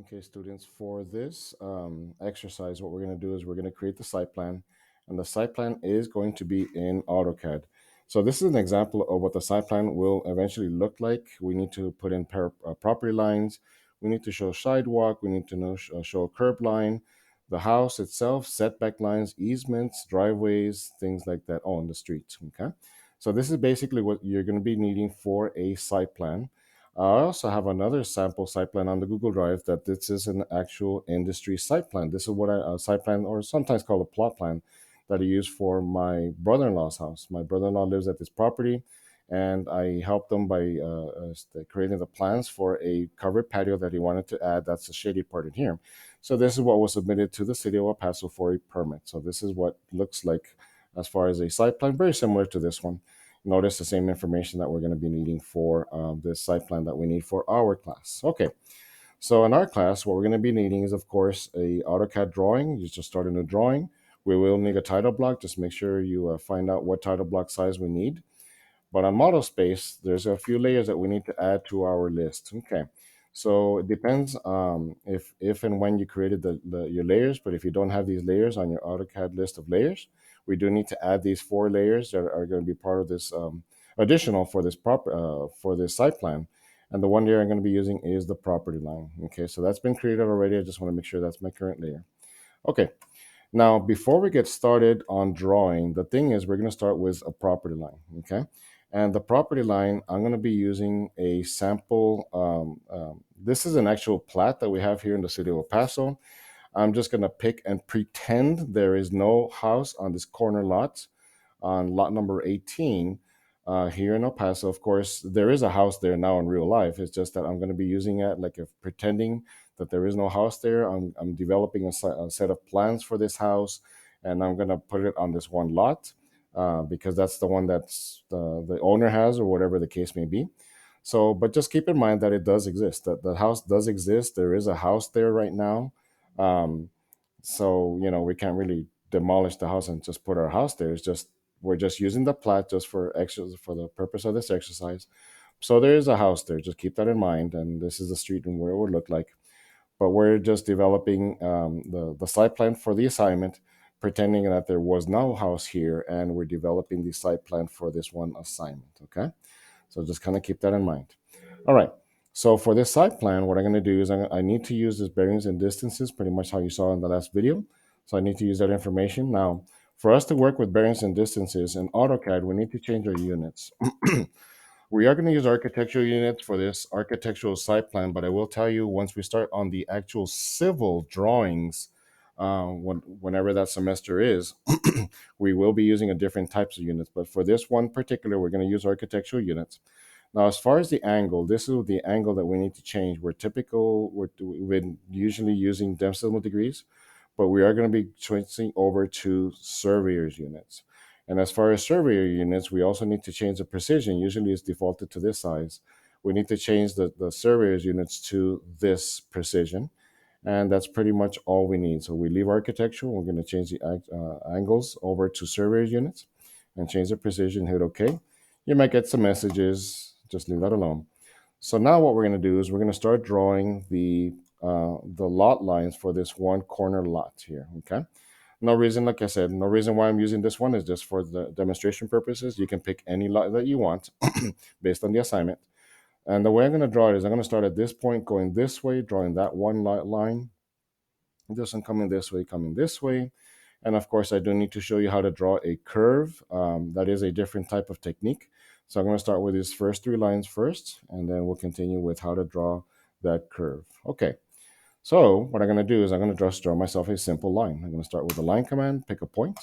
Okay, students, for this exercise, what we're going to do is we're going to create the site plan, and the site plan is going to be in AutoCAD. So this is an example of what the site plan will eventually look like. We need to put in property lines. We need to show sidewalk. We need to show a curb line, the house itself, setback lines, easements, driveways, things like that on the street. Okay, so this is basically what you're going to be needing for a site plan. I also have another sample site plan on the Google Drive that this is an actual industry site plan. This is what a site plan, or sometimes called a plot plan, that I use for my brother-in-law's house. My brother-in-law lives at this property, and I helped him by creating the plans for a covered patio that he wanted to add. That's the shady part in here. So this is what was submitted to the city of El Paso for a permit. So this is what it looks like as far as a site plan, very similar to this one. Notice the same information that we're going to be needing for this site plan that we need for our class. Okay, so in our class, what we're going to be needing is, of course, a AutoCAD drawing. You just start a new drawing. We will need a title block. Just make sure you find out what title block size we need. But on model space, there's a few layers that we need to add to our list. Okay. So it depends if and when you created your layers. But if you don't have these layers on your AutoCAD list of layers, we do need to add these 4 layers that are going to be part of this additional for this site plan. And the one layer I'm going to be using is the property line. Okay, so that's been created already. I just want to make sure that's my current layer. Okay, now, before we get started on drawing, the thing is we're going to start with a property line, okay? And the property line, I'm going to be using a sample. This is an actual plat that we have here in the city of El Paso. I'm just going to pick and pretend there is no house on this corner lot, on lot number 18 here in El Paso. Of course, there is a house there now in real life. It's just that I'm going to be using it like if pretending that there is no house there. I'm developing a set of plans for this house, and I'm going to put it on this one lot because that's the one that's the owner has, or whatever the case may be. So, but just keep in mind that it does exist, that the house does exist. There is a house there right now. Um, so, we can't really demolish the house and just put our house there. It's just, we're just using the plat just for the purpose of this exercise. So there is a house there. Just keep that in mind. And this is the street and where it would look like. But we're just developing the site plan for the assignment, pretending that there was no house here, and we're developing the site plan for this one assignment. Okay, so just kind of keep that in mind. All right. So for this site plan, what I'm going to do is I need to use this bearings and distances, pretty much how you saw in the last video. So I need to use that information. Now, for us to work with bearings and distances in AutoCAD, we need to change our units. We are going to use architectural units for this architectural site plan, but I will tell you, once we start on the actual civil drawings, whenever that semester is, we will be using a different types of units. But for this one particular, we're going to use architectural units. Now, as far as the angle, this is the angle that we need to change. We've been usually using decimal degrees, but we are going to be switching over to surveyor's units. And as far as surveyor units, we also need to change the precision. Usually it's defaulted to this size. We need to change the surveyor's units to this precision. And that's pretty much all we need. So we leave architectural. We're going to change the angles over to surveyor's units and change the precision, hit OK. You might get some messages. Just leave that alone. So now what we're going to do is we're going to start drawing the lot lines for this one corner lot here. Okay. No reason, like I said, no reason why I'm using this one is just for the demonstration purposes. You can pick any lot that you want based on the assignment. And the way I'm going to draw it is I'm going to start at this point, going this way, drawing that one lot line. This one coming this way. And of course, I do need to show you how to draw a curve. That is a different type of technique. So I'm going to start with these first 3 lines first, and then we'll continue with how to draw that curve. Okay. So what I'm going to do is I'm going to just draw myself a simple line. I'm going to start with the line command, pick a point.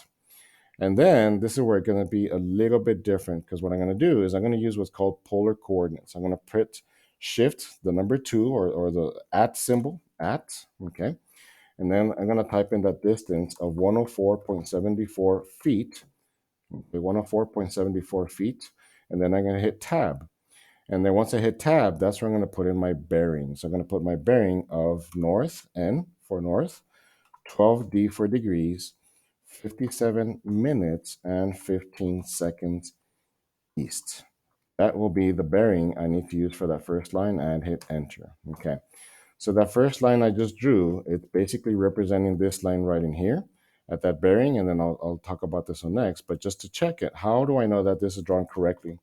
And then this is where it's going to be a little bit different, because what I'm going to do is I'm going to use what's called polar coordinates. I'm going to put shift, the number 2, or the at symbol, at, okay? And then I'm going to type in that distance of 104.74 feet, okay, 104.74 feet, and then I'm going to hit tab. And then once I hit tab, that's where I'm going to put in my bearing. So I'm going to put my bearing of north, N for north, 12D for degrees, 57 minutes and 15 seconds east. That will be the bearing I need to use for that first line, and hit enter. Okay. So that first line I just drew, it's basically representing this line right in here at that bearing, and then I'll talk about this one next. But just to check it, how do I know that this is drawn correctly?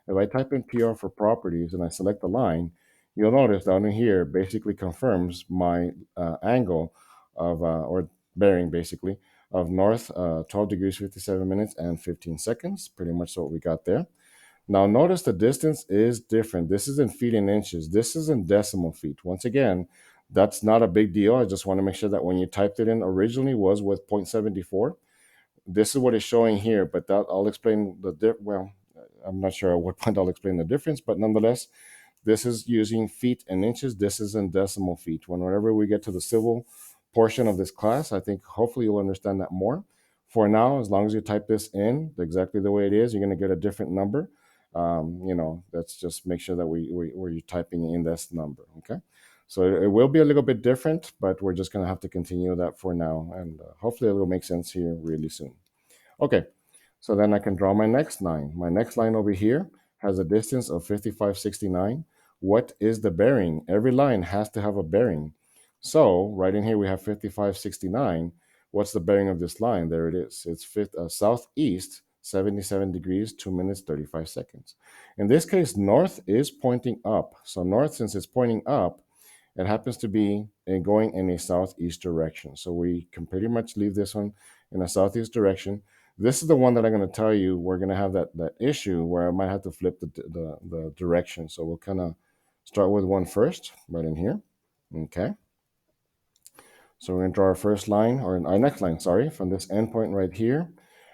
If I type in PR for properties and I select the line, you'll notice down in here basically confirms my angle of, or bearing basically, of north 12 degrees 57 minutes and 15 seconds, pretty much what we got there. Now notice the distance is different. This is in feet and inches. This is in decimal feet. Once again, that's not a big deal. I just want to make sure that when you typed it in originally was with 0.74. This is what it's showing here, but that I'll explain well, I'm not sure at what point I'll explain the difference, but nonetheless, this is using feet and inches. This is in decimal feet. Whenever we get to the civil portion of this class, I think hopefully you'll understand that more. For now, as long as you type this in exactly the way it is, you're going to get a different number. Let's just make sure that we're typing in this number. Okay. So it will be a little bit different, but we're just going to have to continue that for now. And hopefully it will make sense here really soon. Okay, so then I can draw my next line. My next line over here has a distance of 5569. What is the bearing? Every line has to have a bearing. So right in here we have 5569. What's the bearing of this line? There it is. It's southeast 77 degrees, 2 minutes, 35 seconds. In this case, north is pointing up. So north, since it's pointing up, it happens to be going in a southeast direction. So we can pretty much leave this one in a southeast direction. This is the one that I'm going to tell you we're going to have that issue where I might have to flip the direction. So we'll kind of start with one first, right in here. Okay. So we're going to draw our first line, or our next line, sorry, from this endpoint right here.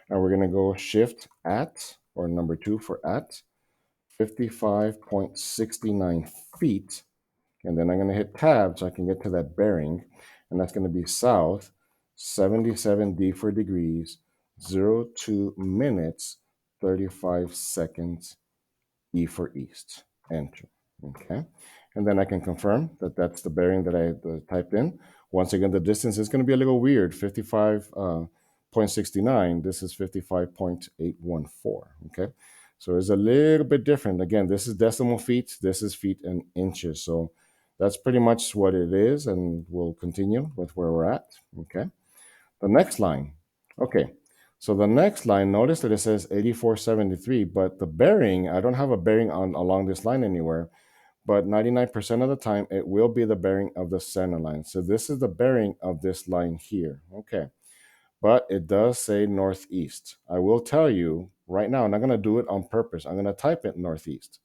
And we're going to go shift at, or number 2 for at, 55.69 feet. And then I'm going to hit tab so I can get to that bearing. And that's going to be south, 77D for degrees, 02 minutes, 35 seconds, E for east. Enter. Okay. And then I can confirm that that's the bearing that I typed in. Once again, the distance is going to be a little weird, 55.69. This is 55.814. Okay. So it's a little bit different. Again, this is decimal feet. This is feet and inches. So that's pretty much what it is. And we'll continue with where we're at. Okay. The next line. Okay. So the next line, notice that it says 8473, but the bearing, I don't have a bearing on along this line anywhere, but 99% of the time it will be the bearing of the center line. So this is the bearing of this line here. Okay. But it does say northeast. I will tell you right now, I'm not going to do it on purpose. I'm going to type it northeast.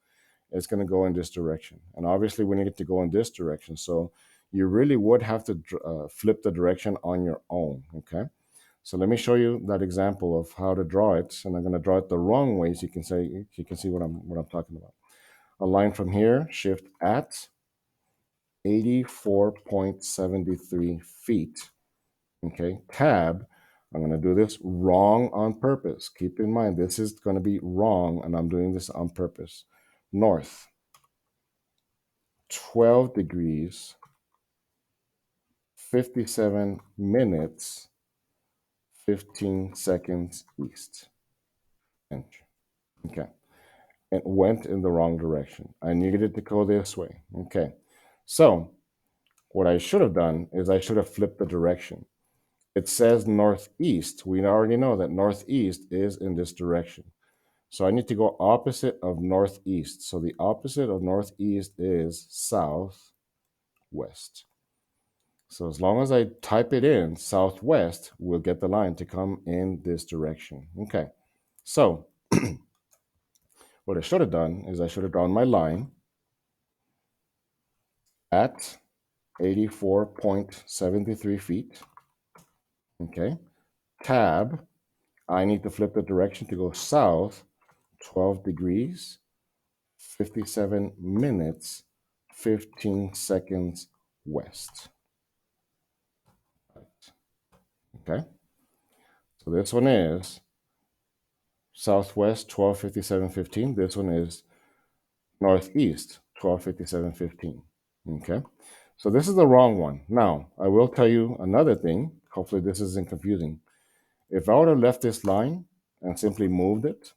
It's going to go in this direction. And obviously we need it to go in this direction. So you really would have to flip the direction on your own. Okay. So let me show you that example of how to draw it, and I'm going to draw it the wrong way so you can see what I'm talking about. A line from here, shift at 84.73 feet. Okay, tab. I'm going to do this wrong on purpose. Keep in mind this is going to be wrong, and I'm doing this on purpose. North, 12 degrees, 57 minutes, 15 seconds east. Enter. Okay. It went in the wrong direction. I needed it to go this way. Okay. So what I should have done is I should have flipped the direction. It says northeast. We already know that northeast is in this direction. So I need to go opposite of northeast. So the opposite of northeast is southwest. So as long as I type it in southwest, we'll get the line to come in this direction. Okay. So what I should have done is I should have drawn my line at 84.73 feet. Okay. Tab, I need to flip the direction to go south 12 degrees, 57 minutes, 15 seconds west. Okay. So this one is southwest 12:57:15. This one is northeast 12:57:15. Okay. So this is the wrong one. Now, I will tell you another thing. Hopefully this isn't confusing. If I would have left this line and simply moved it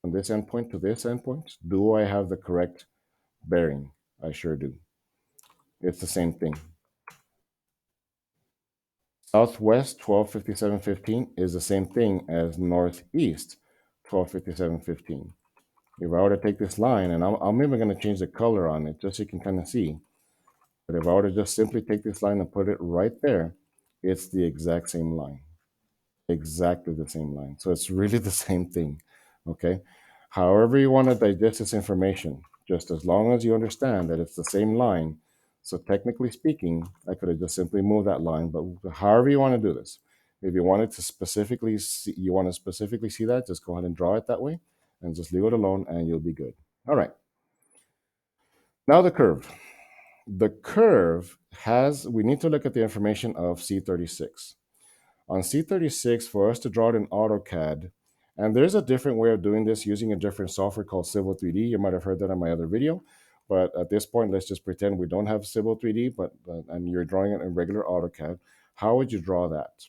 from this endpoint to this endpoint, do I have the correct bearing? I sure do. It's the same thing. Southwest 125715 is the same thing as northeast 125715. If I were to take this line, and I'm even going to change the color on it just so you can kind of see, but if I were to just simply take this line and put it right there, it's the exact same line. Exactly the same line. So it's really the same thing. Okay. However, you want to digest this information, just as long as you understand that it's the same line. So, technically speaking, I could have just simply moved that line, but however you want to do this, if you wanted to specifically see, you want to specifically see that, just go ahead and draw it that way and just leave it alone and you'll be good. All right. Now, the curve. The curve has, we need to look at the information of C36. On C36, for us to draw it in AutoCAD, and there's a different way of doing this using a different software called Civil 3D. You might have heard that in my other video, but at this point, let's just pretend we don't have Civil 3D, but and you're drawing it in regular AutoCAD. How would you draw that?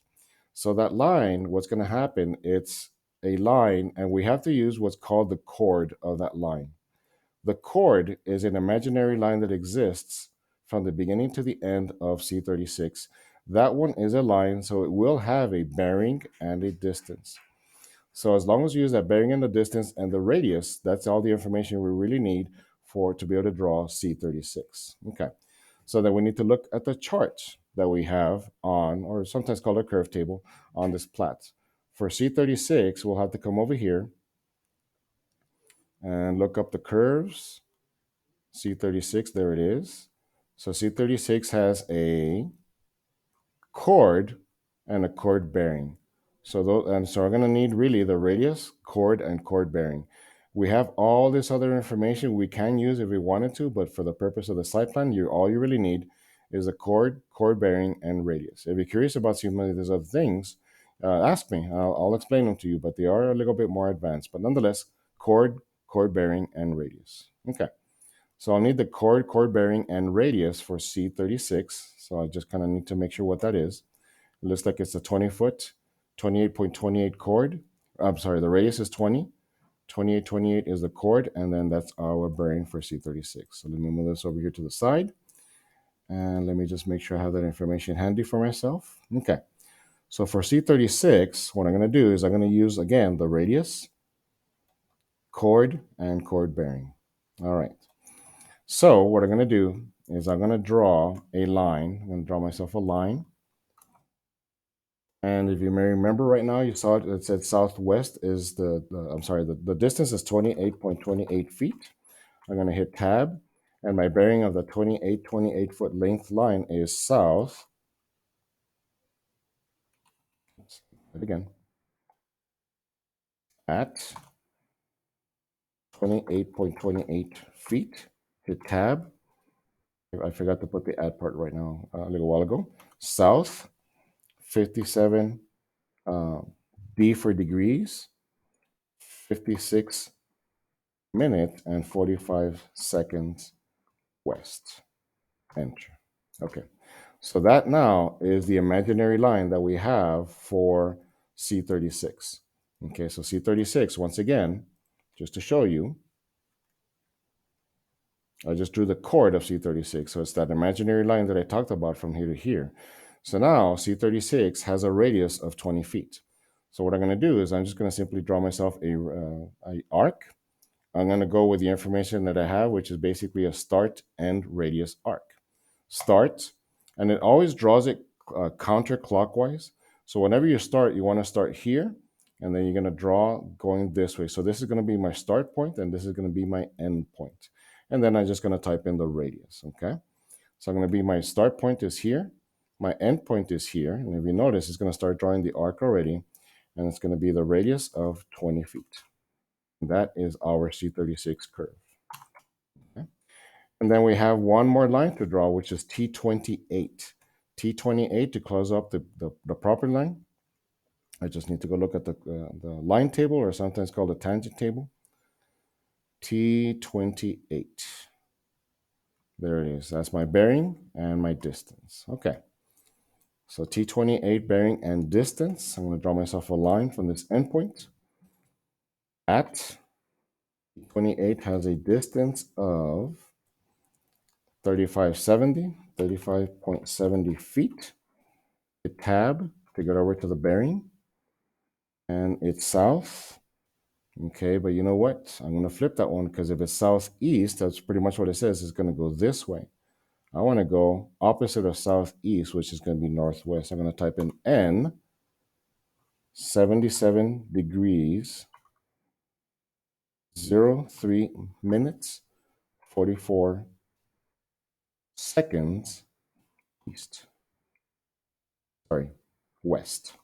So that line, what's going to happen? It's a line, and we have to use what's called the chord of that line. The chord is an imaginary line that exists from the beginning to the end of C36. That one is a line, so it will have a bearing and a distance. So as long as you use that bearing and the distance and the radius, that's all the information we really need for to be able to draw C36. Okay. So then we need to look at the charts that we have on, or sometimes called a curve table, on this plat. For C36, we'll have to come over here and look up the curves. C36, there it is. So C36 has a chord and a chord bearing. So we're going to need really the radius, chord, and chord bearing. We have all this other information we can use if we wanted to, but for the purpose of the site plan, all you really need is a chord, chord bearing, and radius. If you're curious about some of these other things, ask me. I'll explain them to you, but they are a little bit more advanced. But nonetheless, chord, chord bearing, and radius. Okay. So I'll need the chord, chord bearing, and radius for C36. So I just kind of need to make sure what that is. It looks like it's a 20-foot, 28.28 chord. I'm sorry, the radius is 20. 28.28 is the chord, and then that's our bearing for C36. So let me move this over here to the side. And let me just make sure I have that information handy for myself. Okay. So for C36, what I'm going to do is I'm going to use, again, the radius, chord, and chord bearing. All right. So what I'm going to do is I'm going to draw a line. I'm going to draw myself a line. And if you may remember right now, you saw it said southwest is I'm sorry, the distance is 28.28 feet. I'm going to hit tab, and my bearing of the 28 foot length line is south. Again, at 28.28 feet. Hit tab. I forgot to put the add part right now a little while ago. South 57 uh, D for degrees, 56 minutes and 45 seconds west. Enter. Okay. So that now is the imaginary line that we have for C36. Okay, so C36, once again, just to show you, I just drew the chord of C36. So it's that imaginary line that I talked about from here to here. So now C36 has a radius of 20 feet. So what I'm going to do is I'm just going to simply draw myself a arc. I'm going to go with the information that I have, which is basically a start and radius arc. Start, and it always draws it counterclockwise. So whenever you start, you want to start here, and then you're going to draw going this way. So this is going to be my start point, and this is going to be my end point. And then I'm just going to type in the radius, okay? So I'm going to be my start point is here, my end point is here, and if you notice, it's going to start drawing the arc already, and it's going to be the radius of 20 feet. And that is our C36 curve. Okay? And then we have one more line to draw, which is T28. T28 to close up the property line. I just need to go look at the line table, or sometimes called the tangent table. T28. There it is. That's my bearing and my distance. Okay. So T28 bearing and distance. I'm going to draw myself a line from this endpoint. At T28 has a distance of 3570, 35.70 feet. Hit tab to get over to the bearing, and it's south. Okay, but you know what? I'm going to flip that one because if it's southeast, that's pretty much what it says. It's going to go this way. I want to go opposite of southeast, which is going to be northwest. I'm going to type in N 77 degrees 03 minutes 44 seconds east. Sorry, west.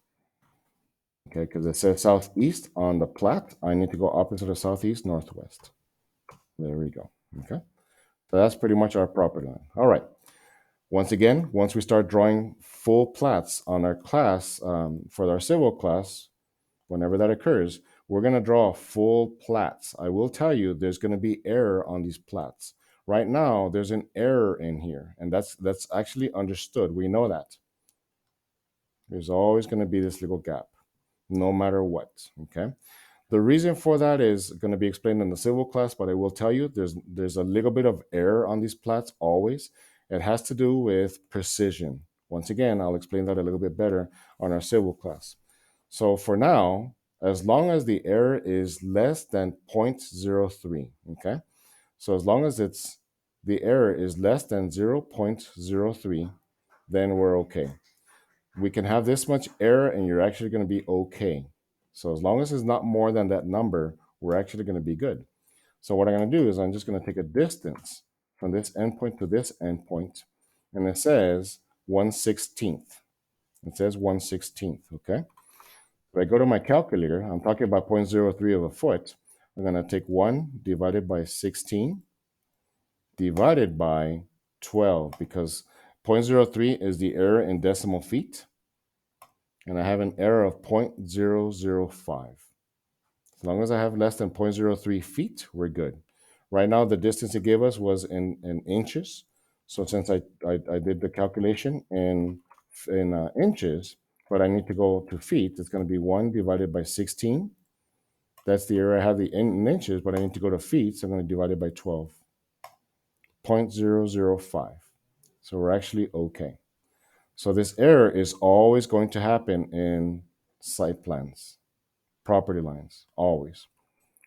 Okay, because it says southeast on the plat. I need to go opposite of southeast, northwest. There we go. Okay, so that's pretty much our property line. All right. Once again, once we start drawing full plats on our class, for our civil class, whenever that occurs, we're going to draw full plats. I will tell you there's going to be error on these plats. Right now, there's an error in here, and that's actually understood. We know that. There's always going to be this little gap, no matter what, okay? The reason for that is going to be explained in the civil class, but I will tell you there's a little bit of error on these plats always. It has to do with precision. Once again, I'll explain that a little bit better on our civil class. So for now, as long as the error is less than 0.03, okay? So as long as the error is less than 0.03, then we're okay. We can have this much error and you're actually going to be okay. So as long as it's not more than that number, we're actually going to be good. So what I'm going to do is I'm just going to take a distance from this endpoint to this endpoint, and it says 1/16th. It says 1/16th, okay? If I go to my calculator, I'm talking about 0.03 of a foot. I'm going to take 1 divided by 16 divided by 12 because 0.03 is the error in decimal feet, and I have an error of 0.005. As long as I have less than 0.03 feet, we're good. Right now, the distance it gave us was in inches. So since I did the calculation in inches, but I need to go to feet, it's going to be 1 divided by 16. That's the area I have in inches, but I need to go to feet, so I'm going to divide it by 12. 0.005. So we're actually okay. So this error is always going to happen in site plans, property lines, always.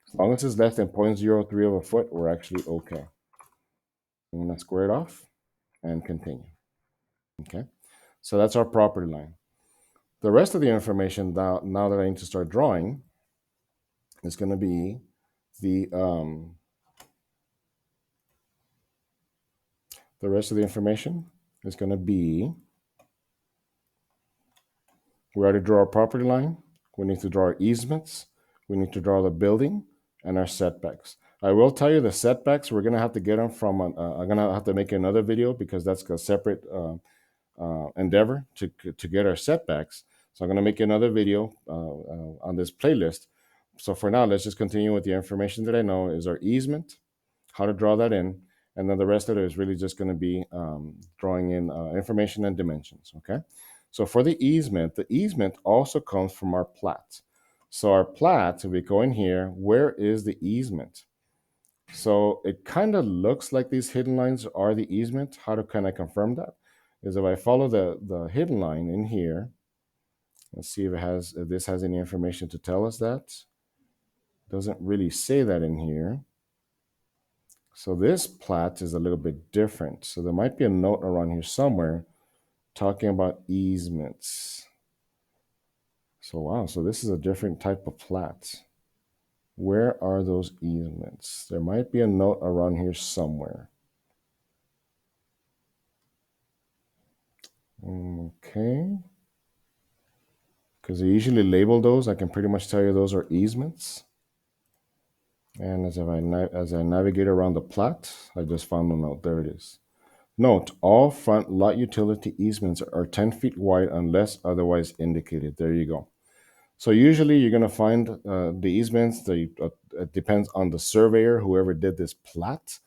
As long as it's less than 0.03 of a foot, we're actually okay. I'm going to square it off and continue. Okay, so that's our property line. The rest of the information now that I need to start drawing is going to be the rest of the information is going to be, we already draw our property line. We need to draw our easements. We need to draw the building and our setbacks. I will tell you the setbacks, we're going to have to get them from, I'm going to have to make another video because that's a separate endeavor to get our setbacks. So I'm going to make another video on this playlist. So for now, let's just continue with the information that I know is our easement, how to draw that in, and then the rest of it is really just going to be drawing in information and dimensions, okay? So for the easement also comes from our plat. So our plat, if we go in here, where is the easement? So it kind of looks like these hidden lines are the easement. How can I confirm that? Is if I follow the hidden line in here, let's see if this has any information to tell us that. Doesn't really say that in here. So this plat is a little bit different. So there might be a note around here somewhere talking about easements. So wow, so this is a different type of plat. Where are those easements? There might be a note around here somewhere. Okay. Because they usually label those. I can pretty much tell you those are easements. And as I navigate around the plat, I just found a note. There it is. Note, all front lot utility easements are 10 feet wide unless otherwise indicated. There you go. So usually you're going to find the easements. It depends on the surveyor, whoever did this plat.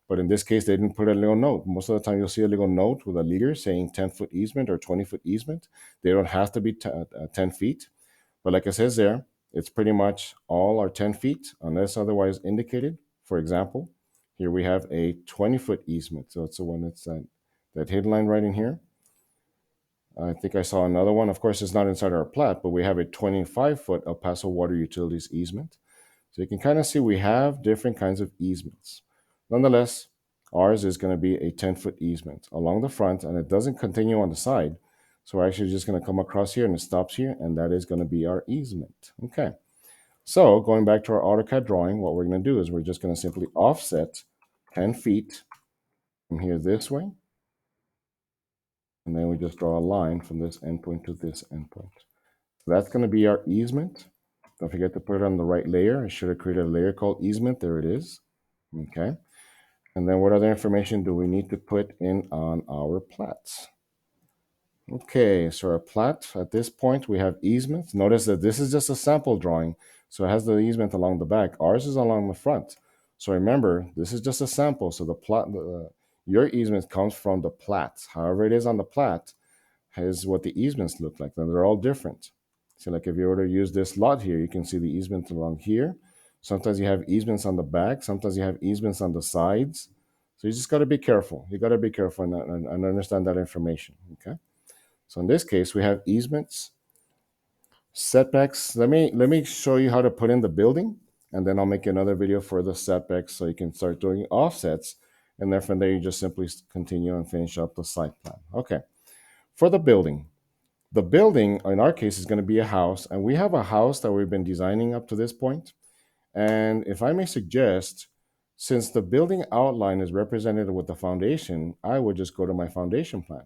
But in this case, they didn't put a little note. Most of the time, you'll see a little note with a leader saying 10-foot easement or 20-foot easement. They don't have to be 10 feet. But like it says there, it's pretty much all are 10 feet unless otherwise indicated. For example, Here we have a 20-foot easement. So it's the one that's that hidden line right in here. I think I saw another one. Of course, it's not inside our plat, but we have a 25-foot El Paso Water Utilities easement. So you can kind of see we have different kinds of easements. Nonetheless, ours is going to be a 10-foot easement along the front, and it doesn't continue on the side. So we're actually just going to come across here, and it stops here, and that is going to be our easement. Okay. So going back to our AutoCAD drawing, what we're going to do is we're just going to simply offset 10 feet from here this way, and then we just draw a line from this endpoint to this endpoint. So that's going to be our easement. Don't forget to put it on the right layer. I should have created a layer called easement. There it is. Okay. And then what other information do we need to put in on our plats? Okay, so our plat, at this point, we have easements. Notice that this is just a sample drawing. So it has the easement along the back. Ours is along the front. So remember, this is just a sample. So the plat, your easement comes from the plat. However it is on the plat is what the easements look like. And they're all different. So like if you were to use this lot here, you can see the easement along here. Sometimes you have easements on the back. Sometimes you have easements on the sides. So you just got to be careful. You got to be careful and understand that information. Okay. So in this case, we have easements, setbacks. Let me show you how to put in the building, and then I'll make another video for the setbacks so you can start doing offsets. And then from there, you just simply continue and finish up the site plan. Okay. For the building in our case is going to be a house, and we have a house that we've been designing up to this point. And if I may suggest, since the building outline is represented with the foundation, I would just go to my foundation plan.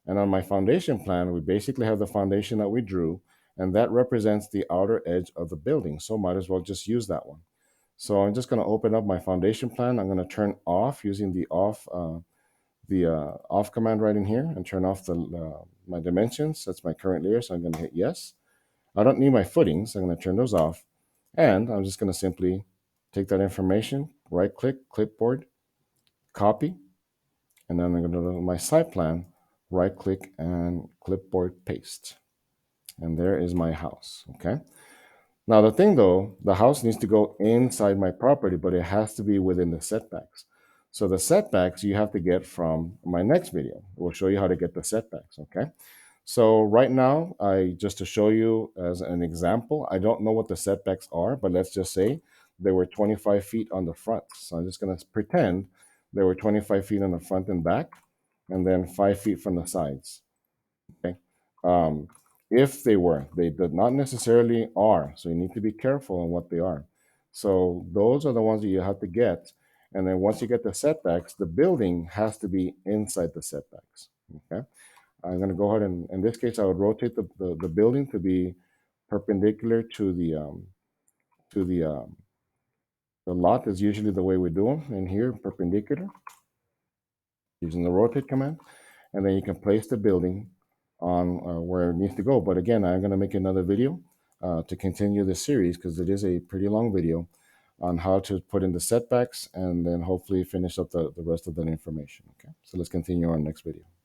And on my foundation plan, we basically have the foundation that we drew, and that represents the outer edge of the building. So might as well just use that one. So I'm just going to open up my foundation plan. I'm going to turn off using the off command right in here and turn off my dimensions. That's my current layer. So I'm going to hit yes. I don't need my footings. I'm going to turn those off. And I'm just going to simply take that information, right click, clipboard, copy, and then I'm going to go to my site plan, right click, and clipboard paste. And there is my house. Okay. Now, the thing though, the house needs to go inside my property, but it has to be within the setbacks. So the setbacks you have to get from my next video. We'll show you how to get the setbacks. Okay. So right now, just to show you as an example, I don't know what the setbacks are, but let's just say they were 25 feet on the front. So I'm just going to pretend they were 25 feet on the front and back, and then 5 feet from the sides. Okay. Um, if they did not necessarily are. So you need to be careful on what they are. So those are the ones that you have to get. And then once you get the setbacks, the building has to be inside the setbacks. Okay. I'm going to go ahead and, in this case, I would rotate the building to be perpendicular to to the um, the lot is usually the way we do them. And here, perpendicular, using the rotate command. And then you can place the building on where it needs to go. But again, I'm going to make another video to continue this series because it is a pretty long video on how to put in the setbacks and then hopefully finish up the rest of that information. Okay, so let's continue our next video.